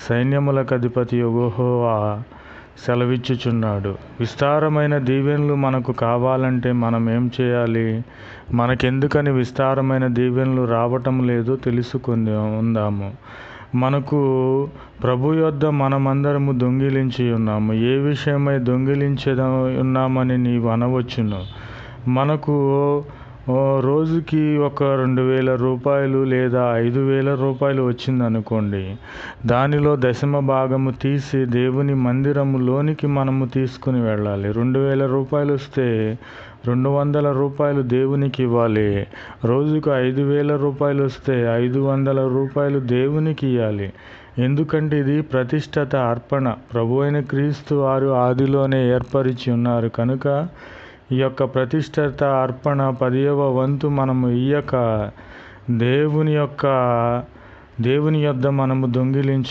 సైన్యములకు అధిపతి యెహోవా సెలవిచ్చుచున్నాడు. విస్తారమైన దీవెనలు మనకు కావాలంటే మనం ఏం చేయాలి? మనకెందుకని విస్తారమైన దీవెనలు రావటం లేదో ఉందాము. మనకు ప్రభు యొద్ద మనమందరము దొంగిలించి ఉన్నాము. ఏ విషయమై ఉన్నామని నీవు అనవచ్చును. మనకు రోజుకి ఒక 2,000 రూపాయలు లేదా 5,000 రూపాయలు వచ్చిందనుకోండి. దానిలో దశమ భాగము తీసి దేవుని మందిరములోనికి మనము తీసుకుని వెళ్ళాలి. 2,000 రూపాయలు వస్తే 200 రూపాయలు దేవునికి ఇవ్వాలి. రోజుకు 5,000 రూపాయలు వస్తే 500 రూపాయలు దేవునికి ఇవ్వాలి. ఎందుకంటే ఇది ప్రతిష్ఠిత అర్పణ. ప్రభు అయిన క్రీస్తు వారు ఆదిలోనే ఏర్పరిచి ఉన్నారు కనుక ఈ యొక్క ప్రతిష్ఠిత అర్పణ 10వ వంతు మనము ఇయ్యక దేవుని యొద్ద మనము దొంగిలించి